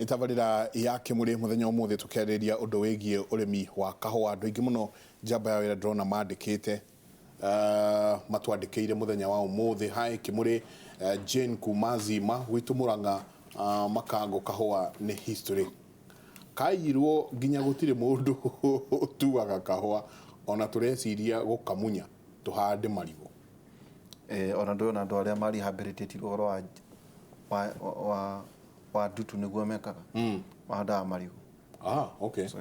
Itabarira ya Kimuri muthenya umuthi tukariria undu wigie urimi wa kahua andu ingi muno njamba ya wira drona mandikite matwandikiire muthenya wa umuthi hai Kimuri Jane Kumazima gwitu Muranga makango kahua ni history kairwo nginya gutire mundu tuaga kahua ona tureciria gukamunya tuhande marigo ona ndona andu aria mari habilitate goro wa dutu niguo mekaga mahanda marigo. Okay. So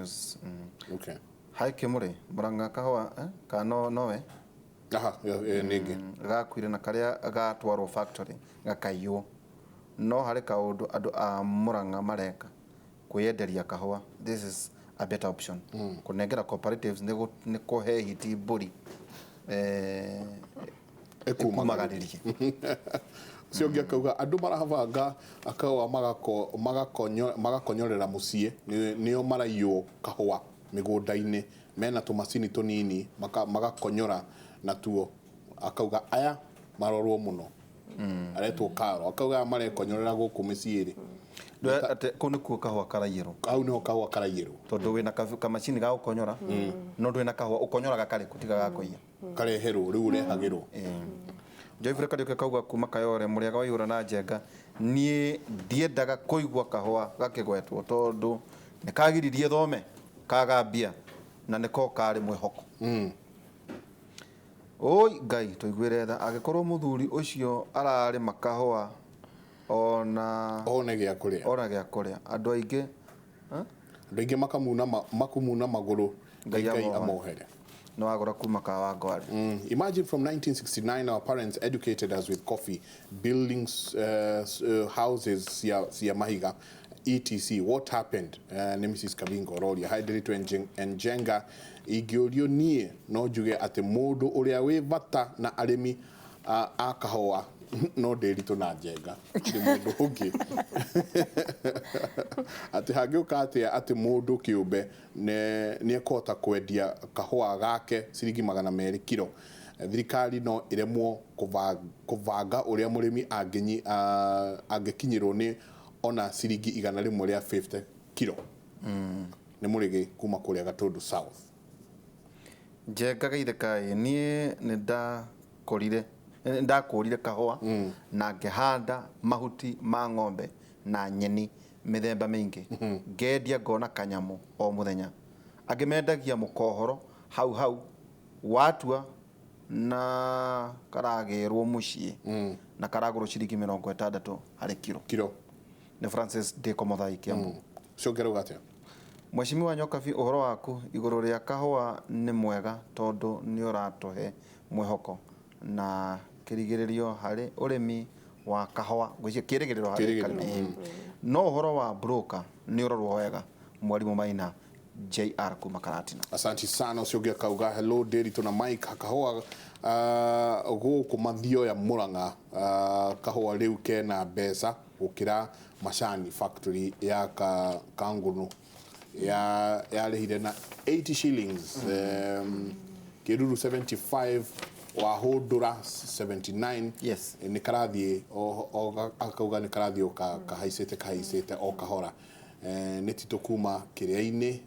okay. Hai Kimuri Muranga kahua ka nowe ningi gakwire na karia gatwarwo factory gakaiyo no hari kaundu andu a Muranga mareka kuyenderia kahua. This is a better option. Kunengera cooperatives ni kuhe hiti mburi ekumagaririe sio ngia kauga andu marahavanga akawa magakonyorera mucie nio maraiyo kahua migunda-ini mena tumacini tunini magakonyora natuo akauga aya marorwo muno aretwo karo akauga marekonyorera guku miciiri ate kuni ku kahua karayiro au no kahua karayiro tondu wina kamacini ga ukonyora no ndwina kahua ukonyoraga kare kutiga gakuiya kareherwo riu urehagirwo Joyfrey Kariuki kauga kuma Kayore muriaga waiyura na njenga nie ndiendaga kuigwa kahua gakigwetwo tondu ni kagiririe thome kagambia na niko kari mwihoko oi ngai tuigwire tha agikorwo muthuri ucio arari makahua ona gia kuria andu aingi makumuna maguru ngai amohere no agora kuma kawa gwari. Imagine from 1969 our parents educated us with coffee, buildings, houses cia mahiga etc. What happened? Nemesis Kabingo Roria Hydrate Njenga igiorio nie no juge ati mundu uria wi bata na arimi akahoa no derito na njenga ni mundu ungi ati hagiuka ati mundu kiumbe ne ekota kwendia kahua gake ciringi 200 kilo thirikari no iremwo kuvanga uria murimi angikinyirwo ni ona ciringi 100 ria 50 kilo ni murigi kuma kuria Gatundu South njenga gaithe kai nie ni ndakurire kahua na ngihanda mahuti ma ng'ombe na nyeni mithemba mingi ngendia ngona kanyamu o muthenya angimendagia mukohoro hau watua na karagirwo mucie na karagurwo ciringi 60 hari kilo ni Francis Deko Muthai Kiambu congera ugatia Mweshimi wa Nyokabi uhoro waku iguru ria kahua ni mwega tondu ni uratuhe mwihoko na kirigiririo hari urimi wa kahua gwicia kirigiriro hari no uhoro wa broker ni urorwo wega mwalimu Maina JR kuma Karatina. Asante sana usiogia kauga hello Deri tuna Mike kahua guku mathio ya Muranga kahua riu kena besa ukira Mashani factory ya Kangunu ya lehire na 80 shillings kiruru 75 wa hodura 79 yes ni karathie o akauga ni karathie kahaicete o kahora netito kuma kiria-ini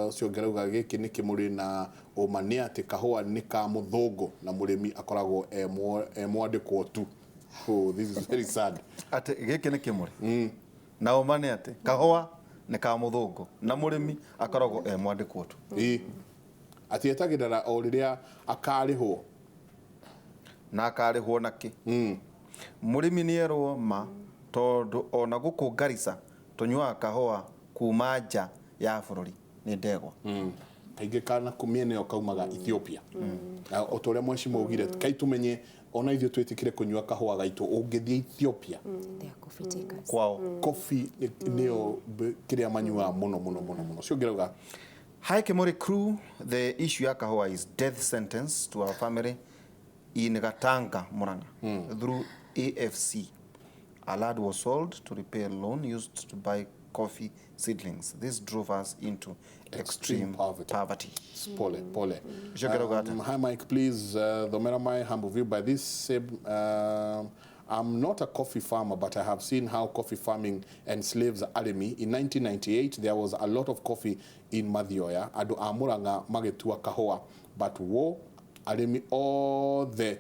cio ngerauga giki ni Kimuri na umane ati kahua ni ka muthungu na murimi akoragwo mwandikwo tu. This is very sad ati giki ni Kimuri na umane ati kahua ni ka muthungu na murimi akoragwo mwandikwo tu ati etagirira o riria akarihwo na akarihwo naki murimi ni erwo ma tondu ona guku Garissa tunywa kahua kuma nja ya bururi ni ndegwa kaingi kana kumiene okaumaga Ethiopia o tore mweshimo ugire kai tumenye ona ithio twetikire kunywa kahua gaitu ungithie Ethiopia kwao coffee nio kiria manyua muno cio ngerauga Hi Kimuri crew, the issue ya kahua is death sentence to our family in Gatanga, Muranga through AFC. A lad was sold to repay a loan used to buy coffee seedlings. This drove us into extreme poverty. Pole. Hi Mike, please, Dhomera Mai, humble view by this same I'm not a coffee farmer, but I have seen how coffee farming enslaves arimi. In 1998, there was a lot of coffee in Mathioya. Ado amuranga magetua kahua, but wo arimi all the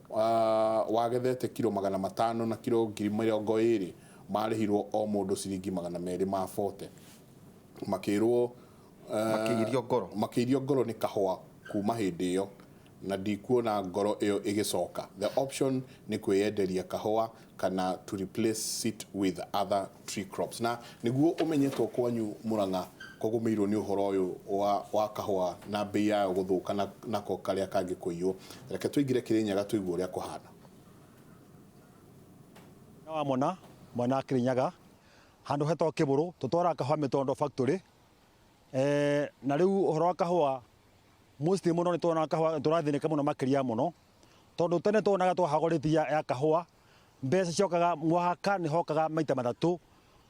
wagethete kilo 500 na kilo 200 marihirwo o mundu ciringi 240 makirwo makirio ngoro ni kahua kuma hindi iyo na ndikuona ngoro iyo igicoka. The option ni kweyenderia kahua kana to replace it with other tree crops. Na niguo umenyetwo kwanyu Murang'a kogumirwo ni uhoro uyu wa kahua na bei yayo guthuka nako karia kangi kuiywo. Reke tuingire Kirinyaga tuigwe uria kuhana. Na mwana Kirinyaga handu hetwo Kiburu tutwara kahua Mitondo factory na riu uhoro wa kahua musti muno ni tuona kahua turathinika muno makiria muno tondu tene tuonaga twahagoritia ya kahua mbeca ciokaga mwaka ni hokaga maita mathatu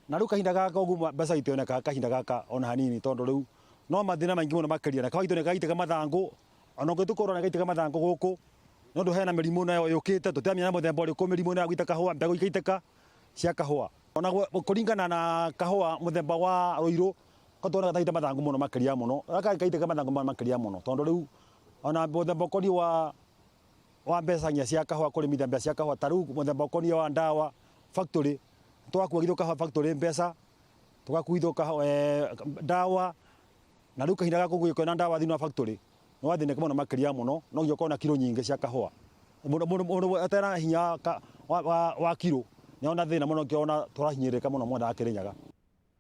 na riu kahinda gaka uguo mbeca itioneka kahinda gaka ona hanini tondu riu no mathina maingi muno makiria na kahua itioneka gaitega mathangu ona ngitukorwo na gaitega mathangu guku nondu hena mirimu nayo yukite tutamenya muthemba uri ku mirimu na gwita kahua mbegu ikaiteka cia kahua ona kuringana na kahua muthemba wa Ruiru katona gaita mathangu muno makiria muno aka gaitega mathangu makiria muno tondu riu ona muthemba ukoni wa mbeca nya cia kahua kurimithia mbeca cia kahua taru muthemba ukoni wa ndawa factory twakuagithwo kahua factory mbeca tugakuithwo kahua ndawa na riu kahinda gako gwiko na ndawa thini wa factory no wathine muno makiria muno no gyo kona kilo nyingi cia kahua muno atera hinya wa kilo ni ona thina muno kiona turahinyirika muno mwenda Kirinyaga.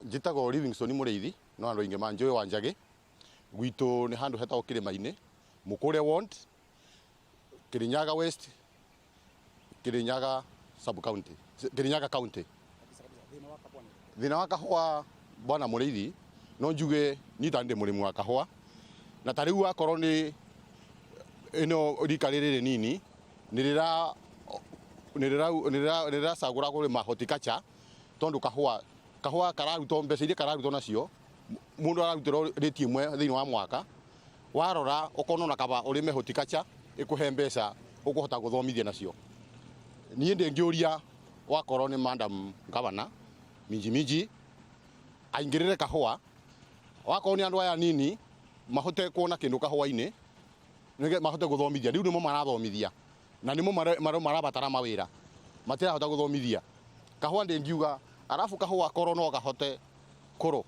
Njitagwo Livingstone Muriithi no andu ingi manjui wa Njagi gwitu ni handu hetagwo Kirimaini Mukure ward Kirinyaga West Kirinyaga sub county Kirinyaga county. Thina wa kahua bwana Muriithi no njuge ni tande murimu wa kahua na tariu akorwo ni ino rika riri nini nirira sagura kurima horticulture tondu kahua kararuto mbeca iria kararuto nacio mundu ararutiro reti imwe thiini wa mwaka warora ukono na kaba urime horticulture ikuhe mbeca ukuhota guthomithia nacio. Nie ndengiuria wakorwo ni Madam Governor Minji aingirire kahua wakorwo ni andu aya nini mahote kuona kindu kahua-ini nige mahote guthomithia riu nimo marathomithia na nimo marabatara mawira matirahota guthomithia kahua ndengiuga arafu kahua korwo no gahote kuro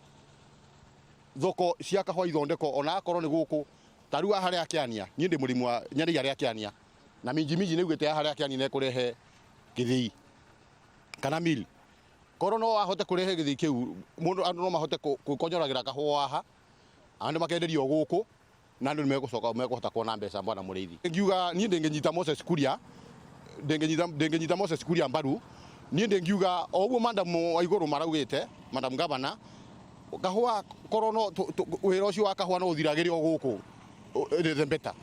thoko cia kahua ithondeko ona akorwo ni guku taru haria Kiania nie ndi murimu wa nyari haria Kiania na Minji nigwite haria Kiania ne kurehe githii kana mil korwo no ahote kurehe githii kiu mundu andu no mahote kukonyoragira kahua haha andu makenderio guku na andu meguhota kuona mbeca bwana Muriithi. Ngiuga nie ndengenyita Moses Kuria ndengenyita Moses Kuria mbaru nie ndengiuga oguo Madam wa iguru maraugite Madam Governor kahua korwo no wira ucio wa kahua no uthiragirio guku the better.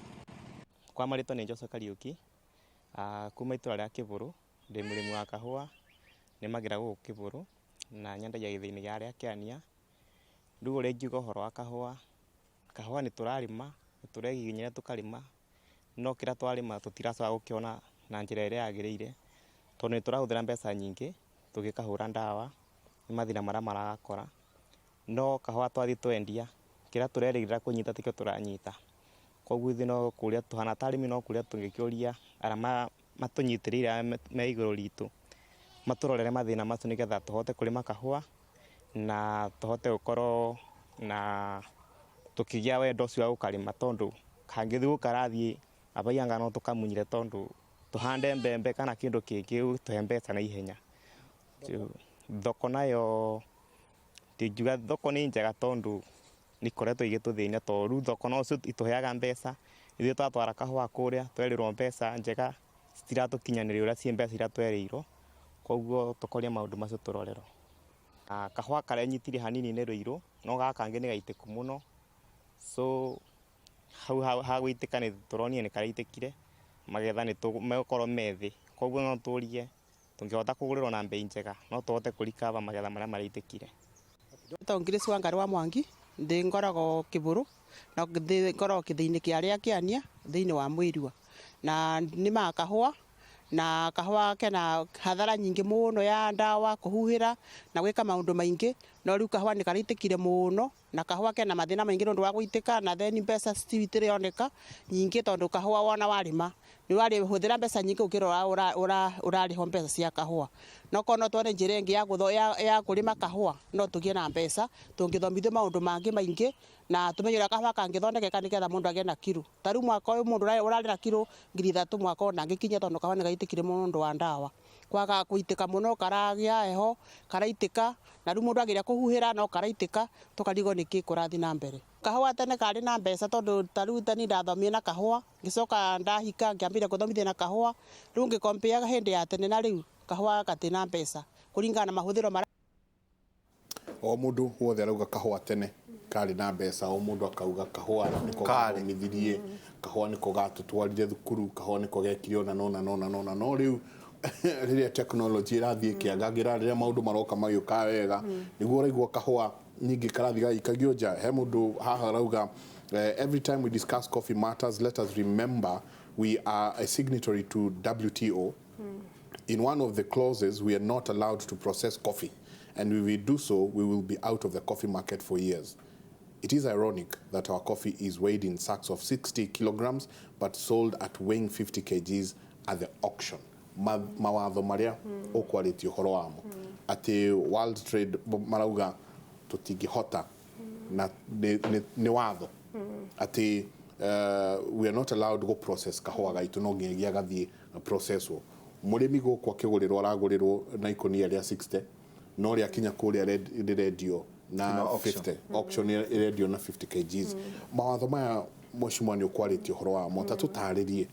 Kwa marito ni Joseph Kariuki kuma itura ria Kiburu ndi murimu wa kahua ni magira guku Kiburu na nyendagia githini gia ria Kiania. Riu ri ngiuga horo wa kahua ni turarima turegiginyira tukarima no kira twarima tutiracoka gukiona na njira iria yagiriire tondu ni turahuthira mbeca nyingi tugikahura ndawa ni mathina maria maragakora no kahua twathi twendia kira turerigirira kunyita tikio turanyita koguo thino kuria tuhana tarimi no kuria tungikiuria ara matunyitirira me iguru ritu maturorere mathina macio nigetha tuhote kurima kahua na tuhote gukorwo na tukigia wendo ucio wa gukarima tondu kangithi gukarathie abaianga no tukamunyire tondu tuhande mbembe kana kindu kingi tuhe mbeca na ihenya. Thoko nayo tingiuga thoko ni njega tondu nikoretwo igituthina tondu thoko no cio ituheaga mbeca ithuĩ twatwara kahua kuria twerirwo mbeca njega citiratukinyaniria uria cie mbeca iria twerirwo koguo tukoria maundu macio turorero. Kahua karia nyitire hanini ni Ruiru no gaka kangi ni gaitiku muno so hau hagwitika ni turonie ni karaitikire magetha ni tumekorwo methi koguo no turie tungihota kugurirwo na mbei njega no tuhote kurikava magetha maria maraitikire. Tongirisi Wangari wa Mwangi ndi ngoragwo Kiburu na ngoragwo kithiini kia ria Kiania thiini wa Mwirua na ni makahua na kahua kena hathara nyingi muno ya ndawa kuhuhira na gwika maundu maingi no riu kahua ni karaitikire muno na kahua kena mathina maingi nondu wa guitika na then mbeca citire oneka nyingi tondu kahua wona warima ni wari huthira mbeca nyingi ukirora urariho mbeca cia kahua no kono twone njira ingi ya kurima kahua no tugie na mbeca tungithomithio maundu mangi maingi na tumenyera kahua kangithondekeka nigetha mundu agie na kiro tariu mwaka uyu mundu urari na kiro 3,000 mwaka ona ngikinya tondu kahua ni gaitikire mundu wa ndawa kwaga kuitika muno karagia eho karaitika na riu mundu agiria kuhuhira no karaitika tukarigo niki kurathi na mbere kahua tene kari na mbeca tondu tariu tani ndathomie na kahua ngicoka ndahika ngiambire kuthomithia na kahua riu ngikompea hindi ya tene na riu kahua gatina mbeca kuringana na mahuthiro mara o mundu wothe arauga kahua tene kari na mbeca o mundu akauga kahua niko gathomithiririe kahua niko gatutwarire thukuru kahua niko gekire ona no riu riria technology irathie kiangagira riria maundu maroka magiuka wega niguo raigua kahua nyingi karathi gaikagio nja he mundu haha rauga every time we discuss coffee matters let us remember we are a signatory to WTO. In one of the clauses we are not allowed to process coffee and if we do so we will be out of the coffee market for years. It is ironic that our coffee is weighed in sacks of 60 kilograms but sold at weighing 50 kgs at the auction. Mawatho maria ukwaritio horo wamo ati World Trade marauga tutingihota na ni watho ati we are not allowed to go process kahua gaitu no nginya gathie processwo murimi gukwa kigurirwo aragurirwo na ikonia ria 60 no ria kinya kuria radio na 50 auction radio na 50 kgs mawatho maya mheshimiwa ni ukwaritio horo wamo tatutaririe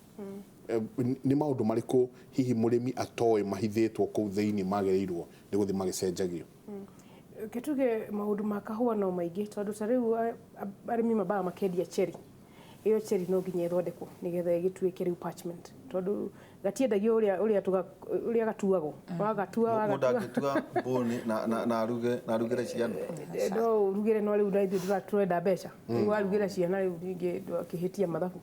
ni maundu mariku hihi murimi atoe mahithitwo ku thiini magerirwo ni guthi magicenjagio kituge maundu ma kahua no maingi tondu tariu arimi mabaa makendia cherry iyo cherry no nginya ithondekwo nigetha igituike riu parchment tondu gatiendagio uria gatuagwo wagatua boni na arugire ciana no rugire no riu ndaithu turenda mbeca riu arugire ciana riu ringi akihitia mathabu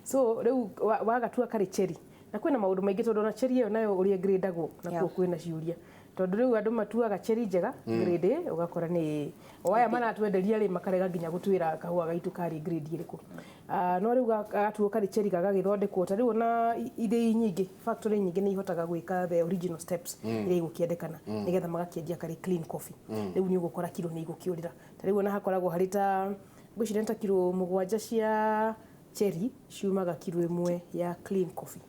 so riu wagatua kari cherry na kwina maundu maingi tondu na cherry iyo nayo uria gradeagwo na kuo kwina ciuria tondu riu andu matuaga cherry njega grade ugakora ni oya mana twenderia ri makarega nginya gutwira kahua gaitu kari grade iriku no riu gatuo kari cherry gagithondekwo ta riu na ithii nyingi factory nyingi ni ihotaga gwika the original steps iria igukiendekana nigetha magakiendia kari clean coffee riu ni ugukora kilo ni igukiurira ta riu na hakoragwo harita gwicirenta kilo 7 cia cherry ciumaga kilo 1 ya clean coffee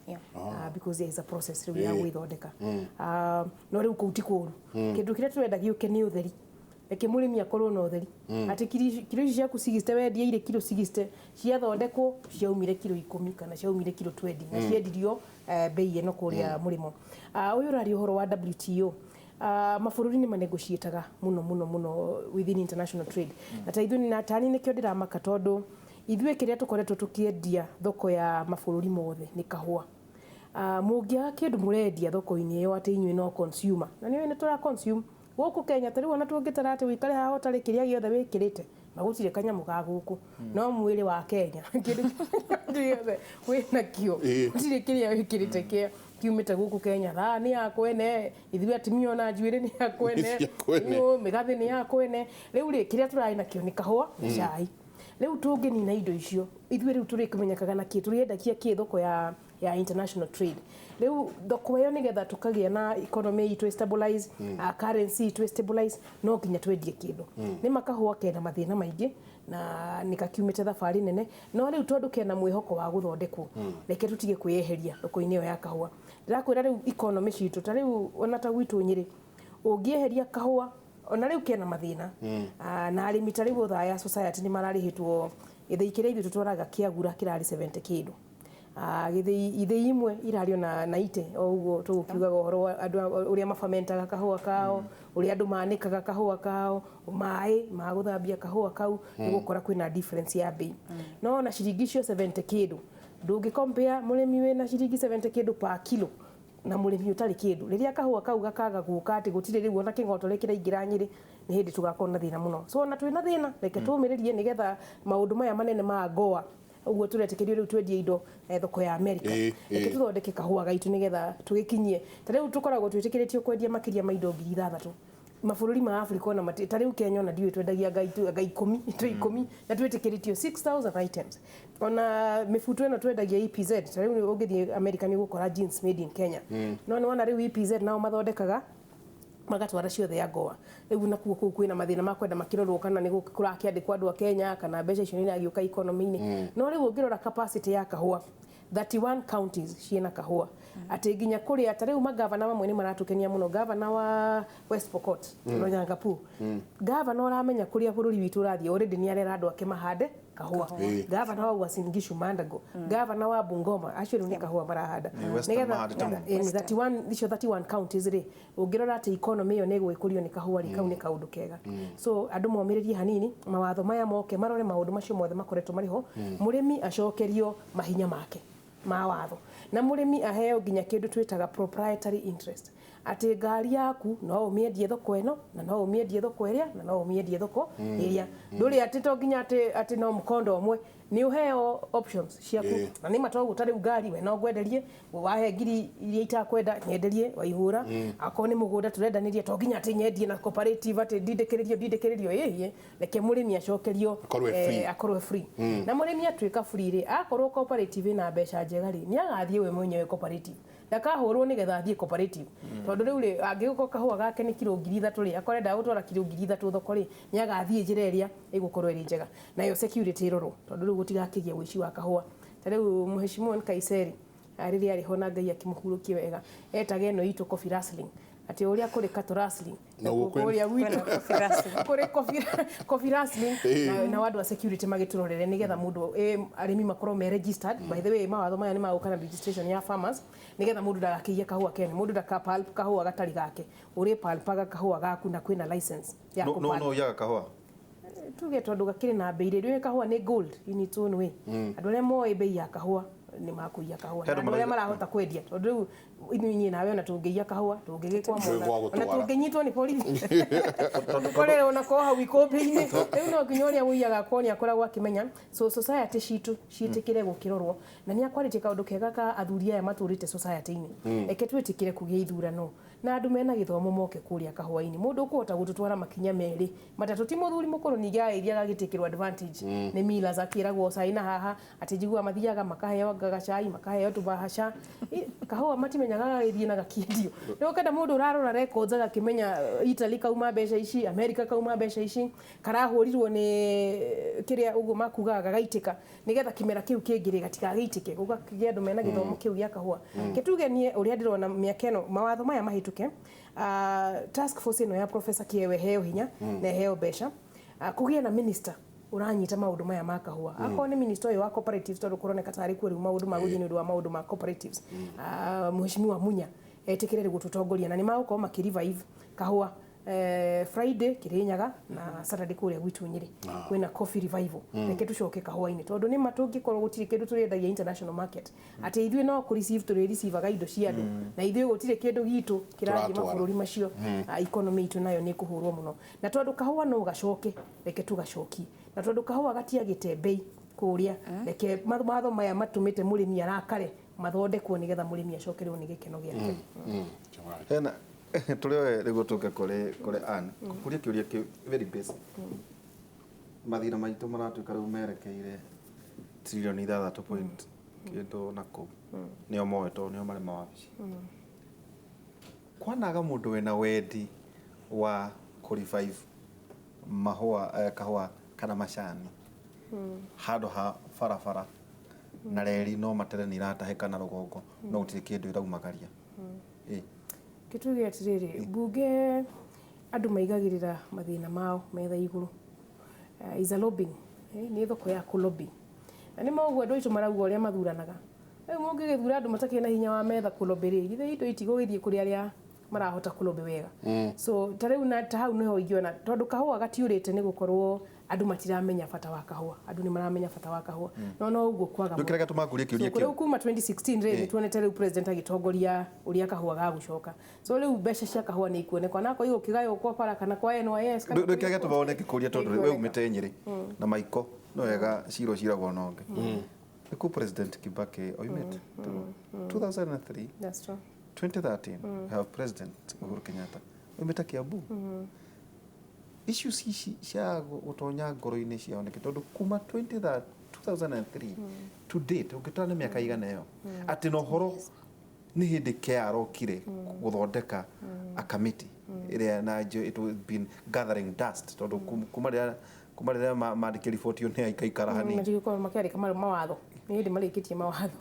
because there is a process riu ya gwithondeka no riu kuutikuru kindu kiria turendagio ke ni utheri eke murimi akorwo na utheri ati kilo ici ciaku 60 wendia ile kilo 60 ciathondekwo ciaumire kilo 10 kana ciaumire kilo 20 na ciendirio bei eno kuria murimo uyu urari uhoro wa WTO mabũrũri ni manegotiataga muno within international trade na ta ithuni na tani nikio ndiramaka tondu ithuĩ kiria tukoretwo tukiendia thoko ya mabũrũri mothe ni kahua mungia kindu murendia thoko-ini iyo ati inyuĩ no consumer na niwe ni tura consume guku Kenya tari wona tungitara ati wikare haho tari kiria giothe wikirite magutire kanyamu ga guku no mwiri wa Kenya kindu giothe wina kio gutire kiria wikirite kia kiumite guku Kenya ni yakwene ithuĩ atimio na njuĩrĩ ni yakwene migathi ni yakwene riu ri kiria turai nakio ni kahua na cai riu tunginina indo icio ithuĩ riu turikumenyekaga na ki turiendakia ki thoko ya international trade riu thoko iyo nigetha tukagia na economy itu stabilize currency itu stabilize no nginya twendie kindu ni makahua kena mathina maingi na nikakiumite thabari nene no riu tondu kena mwihoko wa guthondekwo reke tutige kuyeheria thoko-ini iyo ya kahua ndirakwira riu economy citu ta riu ona ta gwitu Nyeri ungieheria kahua ona riu kena mathina na arimi ta riu thaya society ni mararihitwo ithei kiria ithu tutwaraga kiagura kirari 70 kindu ithei imwe irario na 90 oguo tugukiugaga uhoro andu uria mafamentaga kahua kao uria andu manikaga kahua kao mai maguthambia kahua kau nigukora kwina difference ya bei no na ciringi cio 70 kindu ndungi compare murimi wina ciringi 70 kindu pa kilo na murimi utari kindu riria kahua kau gakaga guka ati gutire riu ona kingotore kiraingira Nyeri ni hindi tugakorwo na thina muno so na twina thina reke tumiririe nigetha maundu maya manene ma goa uguo turetekerio riu twendie indo thoko ya America reke tuthondeke kahua gaitu nigetha tugikinyie ta riu tukoragwo twitikiritio kwendia makiria ma indo 6,000 mabũrũri ma Africa ona ta riu Kenya ona ndiwe twendagia ngai 10 na twitikiritio 6,000 items ona mifuto eno twendagia EPZ ta riu ungithie America ni gukora jeans made in Kenya no nona riu EPZ nao mathondekaga magatwara ciothe ya goa riu nakuo kuu kwina mathina ma kwenda makirorwo kana ni kurakiandikwo andu a Kenya kana mbeca icio ni agiuka economy-ini no riu ungirora capacity ya kahua 31 counties ciena kahua ati nginya kuria ta riu magavana mamwe ni maratukenia muno gavana wa West Pokot Lonyangapu gavana oramenya kuria bururi witu rathie already ni arera andu ake mahande kahua gavana wa Uasin Gishu Mandago gavana wa Bungoma acio ni kahua marahanda nigetha 31 counties ri ungirora ati economy yo ni gwikurio ni kahua kau ni kaundu kega so andu momiririe hanini mawatho maya moke marore maundu macio mothe makoretwo mariho murimi acokerio mahinya make mawatho na murimi aheo nginya kindu twitaga proprietary interest ati ngari yaku no umiendie thoko eno na no umiendie thoko iria na no umiendie thoko iria nduri ati to nginya ati no mkondo omwe ni uheo options ciaku na ni matogu tari ngari we no gwenderie wahe ngiri iria itakwenda nyenderie waihura akon ni mugunda turendanirie to nginya ati nyendie na cooperative ati ndindikiririo yeye reke murimi acokerio akorwe free na murimi atwika free ri akorwo cooperative na mbeca njega ri ni agathie we mwenyewe cooperative ndakahurwo nigetha athie cooperative tondu riu ri angiguko kahua gake ni kilo 3,000 ri akorenda gutwara kilo 3,000 thoko ri ni agathie njira iria igukorwo iri njega nayo security irorwo tondu riu gutigakigia wici wa kahua ta riu muheshimiwa Nkaiseri ariria ari hona ngai akimuhurukie wega etage eno itu coffee rustling ati uria kuri cattle rustling uria witu kuri coffee rustling na wadu wa security magiturorere nigetha mundu arimi makorwo me registered by the way mawatho maya ni magukana registration ya farmers nigetha mundu ndagakiye kahua kene mundu ndakapalp kahua gatari gake uri palpaga kahua gaku na kwina license ya kupalpa no yaga kahua tuge tondu gakiri na bei ri kahua ni gold in its own way andu aria moe bei ya kahua ni makuia kahua na andu aria marahota kwendia tondu riu inyi nawe ona tungeia kahua tungigikwa mona ona tungenyitwo ni borithi korera ona ko hau ikombe-ini riu no nginya uria wiyaga koni akoragwo akimenya so society citu ciitikire gukirorwo na ni akwaritie kaundu kega ka athuri aya maturite society-ini eke twitikire kugia ithurano na andu mena githomo moke kuria kahua-ini mundu ukuhota gututwara makinya meri matatu ti muthuri mukuru niga iria gagitikirwo advantage ni mila zakiragwo saina haha ati jigua mathiaga makaheo gagacai makaheo tubahasha kahua matimenyaga githie na gakiendio no kada mundu urarora records agakimenya Italy kauma mbeca ici America kauma mbeca ici karahurirwo ni kiria uguo makuga gagaitika nigetha kimera kiu kingire gatigagiitike kuga kigia andu mena githomo kiu gia kahua kituge nie uria ndirona miaka eno mawatho maya mahituke task force ino ya professor Kiewe heo hinya na heo besha kugia na minister uranyita maundu maya ma kahua akon ni minister wa cooperatives tondu kuroneka tari kweri maundu ma guthini ndu wa maundu ma cooperatives muheshimiwa Munya etikirire gututongoria na ni magukorwo makirivive kahua Friday Kirinyaga na Saturday kuria gwitu Nyeri kwina coffee revival reke tucoke kahua-ini tondu ni matungikorwo gutire kindu turiendagia international market ati ithuĩ no ku receive turi receive indo cia andu na ithuĩ gutire kindu gitu kirathie mabũrũri macio economy itu nayo ni kuhurwo muno na tondu kahua no gacoke reke tugacokie na tondu kahua gatiagite bei kuria reke matho maya matumite murimi arakare mathondekwo nigetha murimi acokerwo ni gikeno giake hena tulio rigo tuke kore an kuria kiuria ki very basic mathina maitu maratuika riu merekeire trilioni 3 point kindu nako nio moeto nio mari mawabici kwanaga mundu wena wendi wa revive mahua kahua kana macani handu ha farafara na reri no matereni iratahika na rugongo no gutire kindu iraumagaria kituge atiriri bunge andu maigagirira mathina mao metha iguru is a lobbying ni thoko ya kulobi na ni moguo andu itu marauga uria mathuranaga mungigithura andu matakena hinya wa metha kulobiri ithe indo itigugithie kuri aria marahota kulobi wega so tariu na hau niho ingiona tondu kahua gatiurite ni gukorwo andu matiramenya bata wa kahua andu ni maramenya bata wa kahua no uguo kwaga ndu kirega tumagurie kiuria kiu so kuma 2016 ri tuonete riu president agitongoria uria kahua gagucoka so riu mbeca cia kahua ni ikuoneka nako igo kigayo kwa para kana kwa NYS kana ndu kirega tubaone kikuria tondu we umite Nyeri na maiko no wega ciro ciragwo nonge ku president Kibaki oimete 2003 That's true. 2013 have president Uhuru Kenyatta oimete Kiambu issues ici cia gutonya ngoro-inĩ cioneke tondu kuma 2003 to date ungitana miaka igana iyo ati no horo ni hindi KEA rokire guthondeka a committee iria na it has been gathering dust tondu kuma rĩrĩa mandĩke riboti ĩyo nĩ ikaikara hanini Matigũkorwo makĩandĩka mawatho nĩ hĩndĩ marĩkĩtie mawatho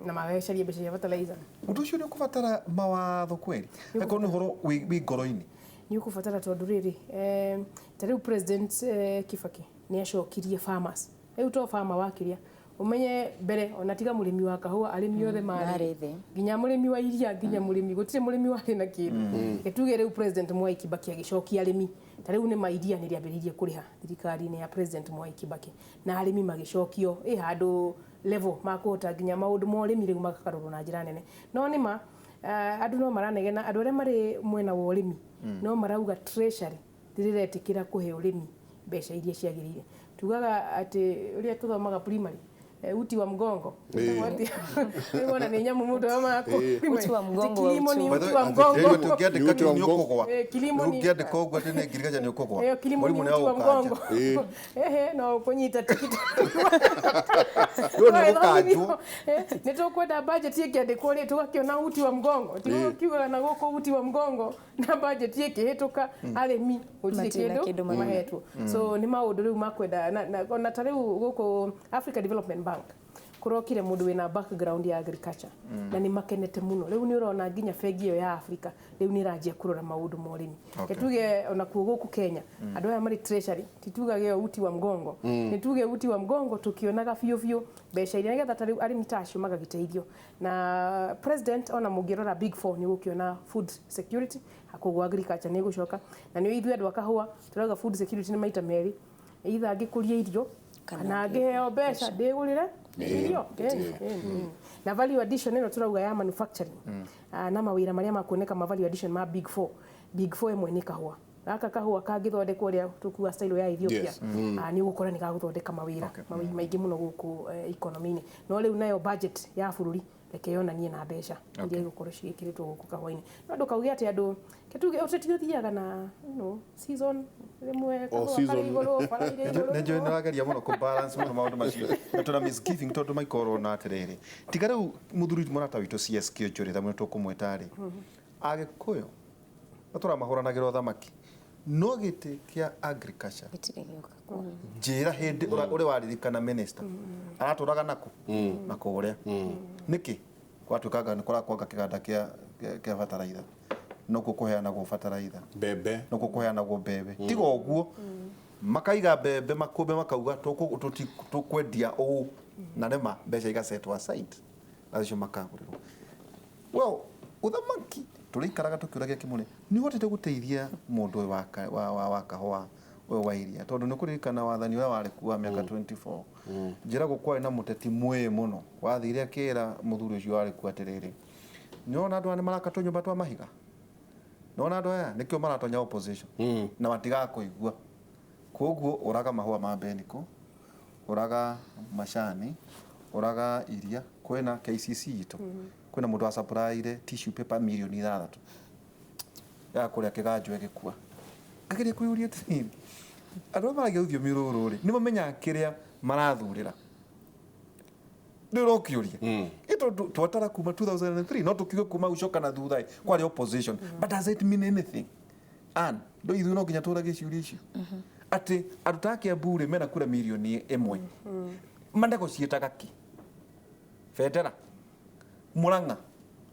na magacaria mbeca cia fertilizer. Ũndũ ũcio nĩ ũkũbatara mawatho kweli akorwo nĩ ũhoro wĩ ngoro-inĩ Nĩ ũkũbatara tondũ rĩrĩ ta rĩu president Kibaki nĩ acokirie farmers rĩu to farmer wakĩria umenye mbere ona tiga mũrĩmi wa kahũa arĩmi othe marĩ nginya mũrĩmi wa iria nginya mũrĩmi gũtirĩ mũrĩmi warĩ na kĩndũ gĩtuge rĩu president Mwai Kibaki agĩcokia arĩmi ta rĩu nĩ mairia nĩ rĩambĩrĩirie kũrĩha thirikari-inĩ ya president Mwai Kibaki na arĩmi magĩcokio handũ level makũhota nginya maũndũ ma ũrĩmi rĩu magakarũrwo na njĩra nene no nĩma andũ no maranegena andũ arĩa marĩ mwena wa ũrĩmi no marauga treasury ndĩrĩretĩkĩra kũhe ũrĩmi mbeca iria ciagĩrĩire tugaga atĩ ũrĩa tũthomaga primary uti wa mgongo wona nĩ nyamũ mũndũ amako uti wa mgongo kilimo ni uti wa mgongo tũngĩandĩka nĩ ũkũgwa kilimo ni ũngĩandĩka ũguo atĩ nĩ ngirigaca nĩ ũkũgwa kilimo ni uti wa mgongo no kũnyita tikiti nĩ gũkanjwo nĩ tũkwenda budget ĩkĩandĩkwo rĩ tũgakĩona uti wa mgongo tikiugaga na gũkũ uti wa mgongo na budget ĩkĩhĩtũka arĩmi gũtirĩ kĩndũ mahetwo so nĩ maũndũ rĩu makwenda na ta rĩu gũkũ Africa Development Bank kurokire mundu wina background ya agriculture na ni makenete muno riu ni urona nginya bengi iyo ya Africa riu ni ranjia kurora maundu ma urimi tuge ona kuo guku Kenya andu aya mari treasury titugage uti wa mgongo nituge uti wa mgongo tukionaga biu mbeca iria nigetha ta riu arimi tacio magagiteithio na president ona mungirora big 4 ni gukiona food security akogwa agriculture ni gucoka na ni ithuĩ andu akahua turaga food security ni maita meri either angikuria irio kana angiheo mbeca ndigurire irio na value addition ino turauga ya manufacturing na mawira maria makuoneka ma value addition ma big 4 imwe ni kahua gaka kahua kangithondekwo ria tukua style ya Ethiopia ni gukora ni gaguthondeka mawira maingi muno guku economy-ini no riu nayo budget ya bururi reke yonanie na mbeca iria igukorwo cigikiritwo guku kahua-ini no ndukauge ati andu ketuge utetio thiaga na season rimwe kahua iguru nĩ njũĩ nĩrageria mũno kũ balance mũno maũndũ macio na tũna misgiving tondũ maikorwo na atĩrĩrĩ tiga rĩu mũthuri mũrata witũ CSK Njũrĩtha mũno tũkũmwĩta rĩ Agĩkũyũ tũramahũranagĩra ũthamaki no gĩtĩ kĩa agriculture njĩra hĩndĩ ũrĩa waririkana minister aratũraga nako na kũrĩa nĩkĩ gwatuĩkaga nĩ kũrakwanga kĩganda kĩa bataraitha no kũheanagwo bataraitha mbembe no kũheanagwo mbembe tiga ũguo makaiga mbembe makũmbe makauga tũkwendia ũũ na nĩma mbeca igasetwo aside na cio makagũrĩrwo well ũthamaki tũrĩikaraga tũkĩũragia kĩmũnĩ nĩ ũhotete gũteithia mũndũ wa kahũa ũyũ wa iria tondũ nĩ kũririkana wathani ũrĩa warĩ kuwa mĩaka 24 njĩragwo kwarĩ na mũteti mwĩ mũno wathire akĩra mũthuri ũcio warĩ kuwa atĩrĩrĩ nĩona andũ aya nĩ maraka tũnyũmba twa mahiga nona andũ aya nĩkĩo maratonya opposition na matigakũigua koguo ũraga mahũa ma mbeniko ũraga macani ũraga iria kwĩna KCC itũ kwĩna mũndũ wa supplyire tissue paper milioni 6 ya kũrĩa kĩganjũ gĩkua ageria kwĩyũria atĩrĩrĩ andũ maragia rũthiomi rũrũ rĩ nĩ mamenyaga kĩrĩa marathurĩra ndĩrokĩũria ĩtondũ twatara kuma 2003 no tũkiuge kuma gucoka na thutha kwarĩ opposition but does it mean anything and ndo ithuĩ no nginya tũrage ciũria icio atĩ andũ ta Kĩambu rĩ mena kura milioni 1 mandego ciĩtaga kĩ Federa Murang'a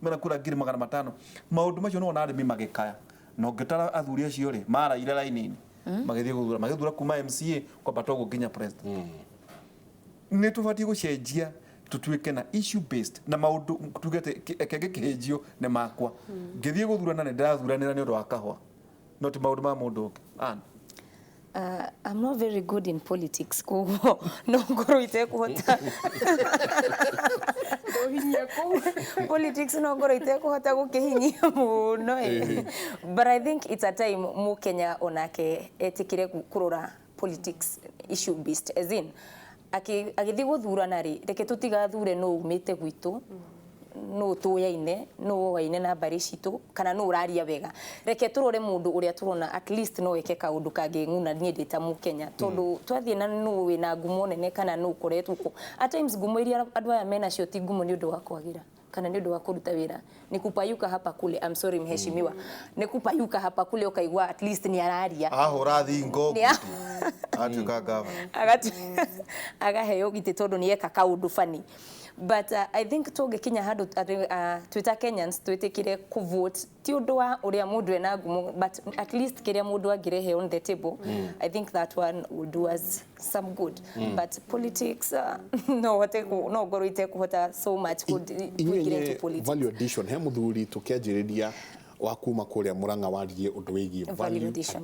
mena kura 500,000 maũndũ macio no na arĩmi magĩkaya no ngĩtara athuri acio rĩ maraire raini-inĩ magĩthura kuma MCA kwamba togo nginya president nĩ tũbatiĩ gũcenjia tutuĩke na issue based na maũndũ tugete ekenge kĩhĩnjio nĩ makwa ngĩthiĩ gũthurana nĩ ndirathuranĩra nĩ ũndũ wa kahũa no ti maũndũ ma mũndũ ũngĩ I'm not very good in politics koguo no ngoro itekũhota politics no ngoro itekũhota gũkĩhinyia mũno but I think it's a time Mũkenya onake etikire kũrora politics issue based, as in agithi guthurana ri reke tutigathure no umite gwitu no tuyaine no waine na bari citu kana no uraria wega reke turore mundu uria turona at least no weke kaundu kanging'una nie ndita mu Kenya tondu twathie na no wina ngumo nene kana no koretwo at times ngumo iria andu aya mena cio ti ngumo ni undu wa kwagira kana ni undu wa kuruta wira ni kupayuka hapa kule. I'm sorry mheshimiwa, ni kupayuka hapa kule ukaigwa at least ni araria ahora thingo atuka gava agaheo gite tondu ni eka kaundu fani. But I think toge Kenya handu Twitter Kenyans twetekire ku vote ti undu wa uria mundu ena ngumo, but at least kiria mundu agirehe on the table. I think that one would do us some good. But politics no ngoro ite kuhota so much good into politics. Value addition he muthuri tukianjiriria wa kuma kuria Murang'a waririe undu wigie value addition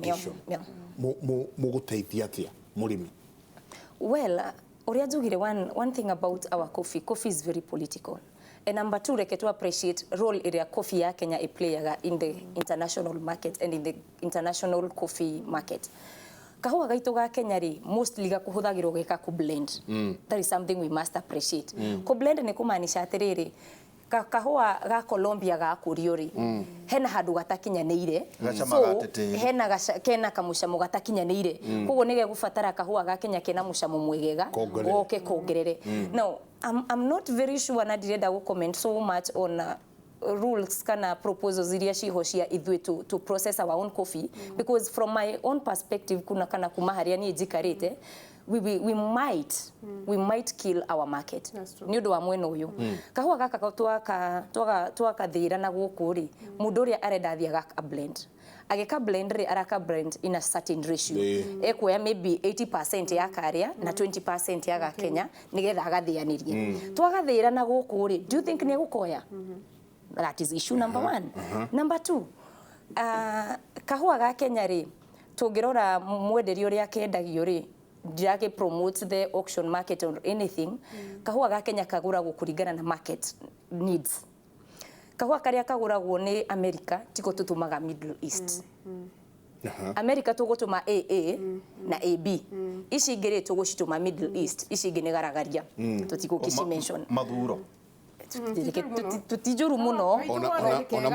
muguteithia atia murimi? Well, one thing about our coffee is very political. And number two, reke to appreciate role area coffee ya Kenya a player in the international market and in the international coffee market. Kahua gaitu ga Kenya ri mostly ga kuhuthagirwo geka ku blend. That is something we must appreciate. Ku blend ni kumaanisha atiriri kahua ga Colombia ga kuriori hena handu gatakinyanire, so hena kena kamucamo gatakinyanire, koguo nige gufatara kahua ga Kenya kena mucamo mwegega goke kongerere. Now I'm not very sure na direnda go comment so much on rules kana proposals iria cihocia ithui to process our own coffee, because from my own perspective kuna kana kumaharia ni jikarite we might kill our market ni undu wa mwena uyu. Kahua gaka twaka thira na guku ri mundu uria arenda thia gaka blend ageka blend ri araka blend in a certain ratio ekuya maybe 80% ya karia na 20% ya Kenya nigetha agathianirie twagathira na guku ri. Do you think ni gukoya? That is issue number one. Number two, kahua ga Kenya ri tungirora mwenderi uria kendagio ri dirake promote the auction market or anything. Kahua ga Kenya kaguragwo kuringana na market needs. Kahua karia kaguragwo ni America tiko tutumaga Middle East. America tugutuma AA na AB. Ici ingire tugucituma Middle East, ici ingine garagaria tutiko kisi mention maduro tutijuru muno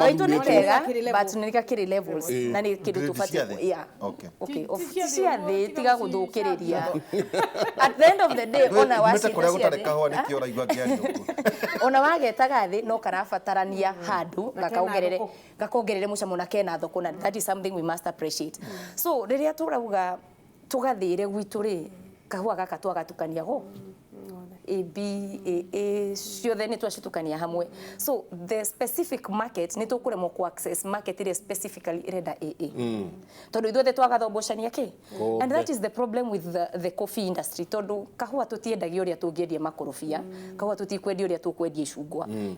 aitu ni kega but nika kiri levels na ni kidu tufati okay ofisia the tiga guthukiriria at the end of the day ona wasi ona wagetaga thi no karabatarania handu gakongerere mucamo na kena thoko, na that is something we must appreciate. So riria turauga tugathire gwitu ri kahua gaka twagatukania go AA ciothe ni twacitukania hamwe, so the specific market ni tukuremo ku access market ile specifically irenda AA tondu ithuothe twagathomboshania ki, and that is the problem with the coffee industry tondu kahua tutiendagia uria tungiedia makorofia kahua tutikwendia uria tukwendia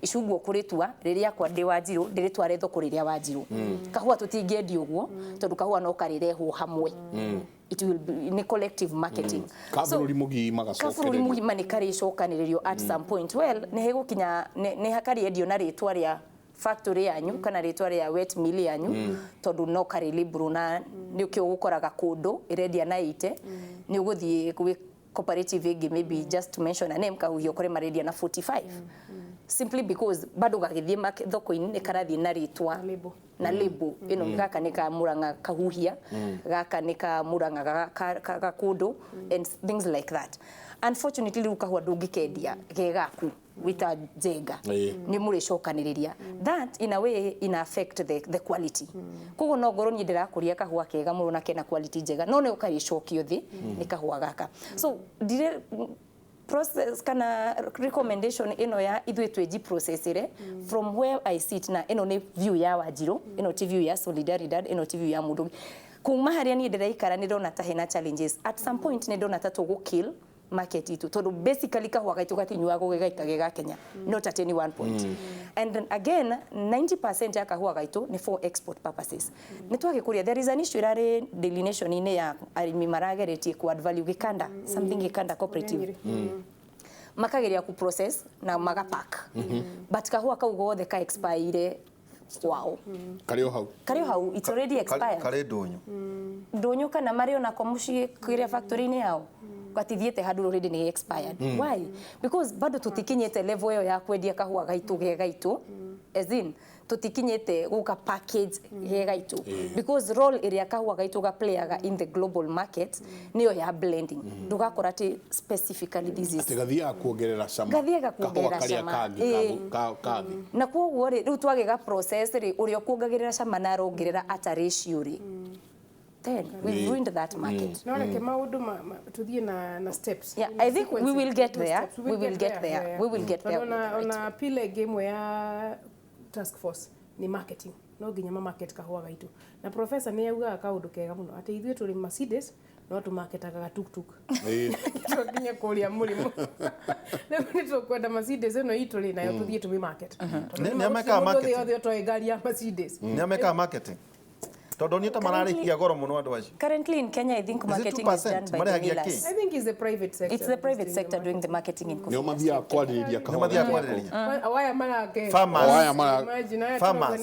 icungwa kuritua riria kwa ndi Wanjiru ndiritware thoko riria Wanjiru kahua tutingiedia uguo tondu kahua no karirehwo hamwe. It will be in a collective marketing. Kaburi mugi magacoka. Kaburi mugi manikari cokaniririo at some point. Well, ne hegukinya ne hakari endio na ritwa ria factory yanyu kana ritwa ria wet mill yanyu tondu no kari libru na ni ukio gukoraga kundu irendia na ite ni uguthie kwi cooperative igi maybe just to mention a name kahuhio kore marendia na 45 simply because bado gagithie thoko-ini ni karathie na ritwa na label ino gaka ni ka Murang'a kahuhia gaka ni ka Murang'a gakundu and things like that. Unfortunately ukahua ndungikedia gegaku wita jenga ni muri cokaniriria that in a way in affect the quality. Koguo no ngoro ni ndirakuria kahua kega muno na kena quality njega no ne ukaricokio thi ni kahua gaka. So dire process kana recommendation ino ya ithui tweji processire from where I sit na ino ni view ya Wanjiru, ino ti view ya Solidaridad, ino ti view ya mundu kuma haria ni ndiraikara ni ndona ta hena challenges at some point ni ndona ta tugu kill market itu tondu basically kahua gaitu gatinywa gugega Kenya not at any one point and then again 90% ya kahua gaitu ni for export purposes. Ni twagikuria there is an issue rare delineation ine ya arimi marageretie ku add value gikanda something gikanda cooperative makageria ku process na magapack but kahua kau gothe ka expire kwao Kario hau. kario hau it's already expired kare ndonyo ndonyo kana mari ona kwa mucii kwire factory-inĩ yao gatithiĩte handũ already nĩ expired why because bado tutikinyĩte level ĩyo ya kwendia kahũa gaitũ ge gaitũ as in tutikinyĩte gũka package ge gaitũ because role ĩrĩa kahũa gaitũ ga playaga in the global market nĩyo ya blending ndũgakora atĩ specifically this is Gathiaga kuongerera cama. gathiaga kuongerera cama na kwoguo rĩ rĩu twagĩga process rĩ ũrĩa ũkuongagĩrĩra cama na arongerera ata ratio rĩ then we've ruined that market. No reke maundu tuthie na steps. Yeah, I think we will get there. We will get there. We will get there. Ona pile game ya task force ni marketing. No nginya market kahua gaitu. Na professor ni auga kaundu kega muno. Ate ithuĩ tũrĩ Mercedes no tu marketaga tuk-tuk. Tũkinya kũria mũrimo. Rĩu nĩ tũkwenda Mercedes ĩno itũ rĩ nayo tũthie tũmi market. Nĩ ameka marketing. Othe othe ngari ya Mercedes. Nĩ ameka marketing. Tondu ni ta mararikia goro muno andu acio. Currently in Kenya, I think marketing is done by the millers. I think it's the private sector. It's the private sector doing the marketing in coffee. Nio mathia kwaririria kahua. Mathia kwaririria. Waya marake. Farmers. Farmers.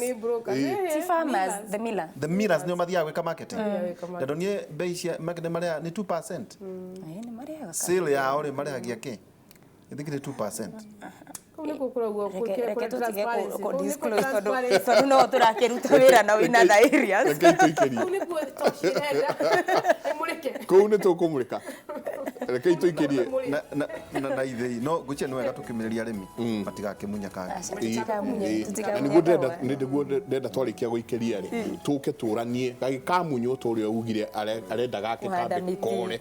Si farmers, the miller. The millers nio mathia gwika marketing. Tondu ni bei cia makene maria ni 2%. Ni mariaga. Sale yao ri mariagia ki? I think ni 2%. Tondũ no tũrakĩruta wĩra na wĩna na areas. Kũu nĩ tũkũmũrĩka. Reke itũikĩrie. Na ithĩ no ngũcia nĩ wega tũkĩmĩrĩria arĩmi matigakimunya kangi. Nĩguo ndenda twarĩkia gũikĩria rĩ tũke tũranie gagĩkamunywo ta ũrĩa ugire arenda gake kambe kore.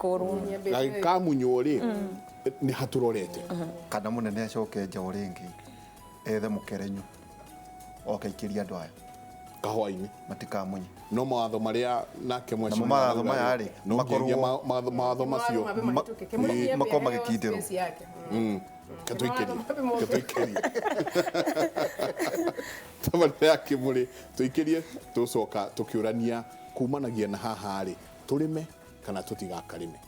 Gagĩkamunywo rĩ nĩ hatũrorete. Kana mũnene acoke nja ũrĩngĩ ethe mũkerenyo oke ikĩria andũ aya kahũa-inĩ matikamunye. No mawatho marĩa nake mweci mawatho maya rĩ makorwo mawatho macio makorwo magĩkindĩrwo. Katũikĩrie tabarĩra ya Kĩmũrĩ tũikĩrie tũcoka tũkĩũrania kumanagia na haha rĩ tũrĩme kana tũtigakarĩme.